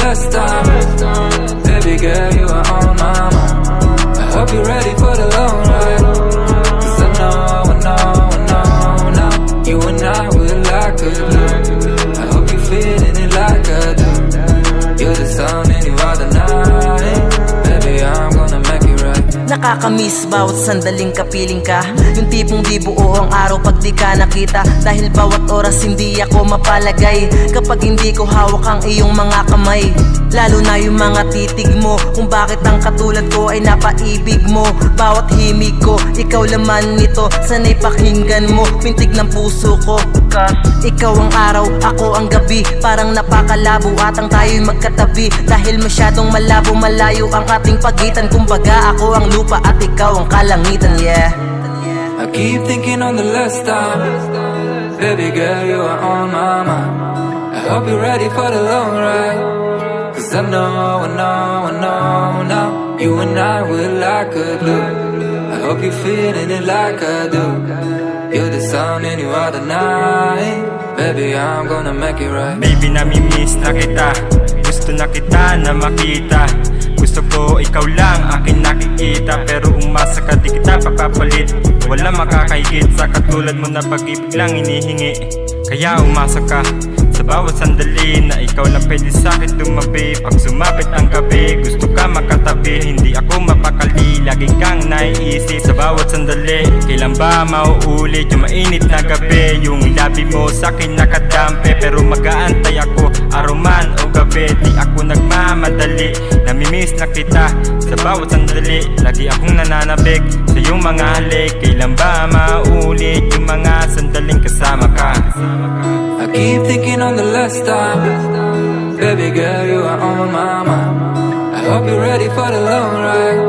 last time. Baby girl, you are on my mind. I hope you're ready for the long ride. Cause I know, you and I will like a look. I hope you're feeling it like I do. You're the sun and you are the night. Baby, I'm gonna make it right. Nakakamiss bawat sandaling kapiling ka. Yung tipong di buo ang araw pag di ka nakita. Dahil bawat oras hindi ako mapalagay kapag hindi ko hawak ang iyong mga kamay. Lalo na yung mga titig mo, kung bakit ang katulad ko ay napaibig mo. Bawat himig ko, ikaw laman nito, sana'y pakinggan mo, pintig ng puso ko. Ikaw ang araw, ako ang gabi, parang napakalabo at ang tayo'y magkatabi. Dahil masyadong malabo, malayo ang ating pagitan. Kumbaga ako ang lupa at ikaw ang kalangitan, yeah. I keep thinking on the last time. Baby girl, you are on my mind. I hope you're ready for the long ride. Cause I know, you and I will like a look. I hope you're feeling it like I do. You're the sun and you are the night. Baby, I'm gonna make it right. Baby, nami-miss na kita. Gusto na kita na makita. Gusto ko ikaw lang akin nakikita. Pero umasa ka di kita papapalit. Wala makakahigit sa katulad mo na pag-ibig lang inihingi. Kaya umasa ka sa bawat sandali na ikaw lang pwede sa'kin tumabi. Pag sumapit ang gabi, gusto ka makatabi. Hindi ako mapakali, lagi kang naiisip sa bawat sandali. Kailan ba mauulit yung mainit na gabi? Yung labi mo sa'kin nakadampi, pero mag-aantay ako araw man o gabi. Di ako nagmamadali, namimiss na kita sa bawat sandali. Lagi akong nananabik sa iyong mga halik. Kailan ba mauulit yung mga sandaling kasama ka? I keep thinking on the last time. Baby girl, you are on my mind. I hope you're ready for the long ride.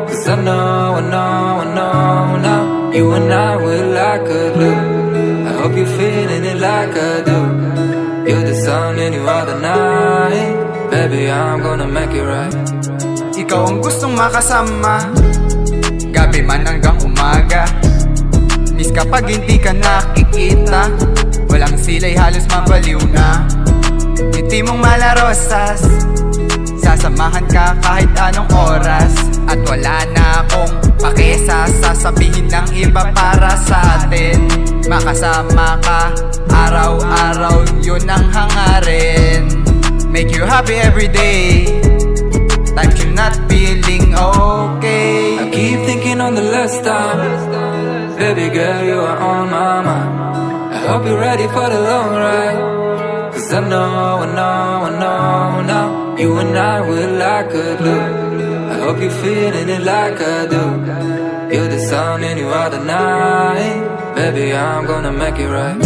Cause I know, you and I will like a look. I hope you're feeling it like I do. You're the sun and you are the night. Baby, I'm gonna make it right. Ikaw ang gustong makasama, gabi man hanggang umaga. Miss kapag hindi ka nakikita, walang sila'y halos mabaliw na. Ngiti mong malarosas, sasamahan ka kahit anong oras. At wala na akong pakisa, sasabihin ng iba para sa atin. Makasama ka araw-araw, yun ang hangarin. Make you happy every day, times you're not feeling okay. I keep thinking on the last time. Baby girl, you are on my mind. I hope you're ready for the long ride. Cause I know, you and I will like a look. I hope you're feeling it like I do. You're the sun and you are the night. Baby, I'm gonna make it right.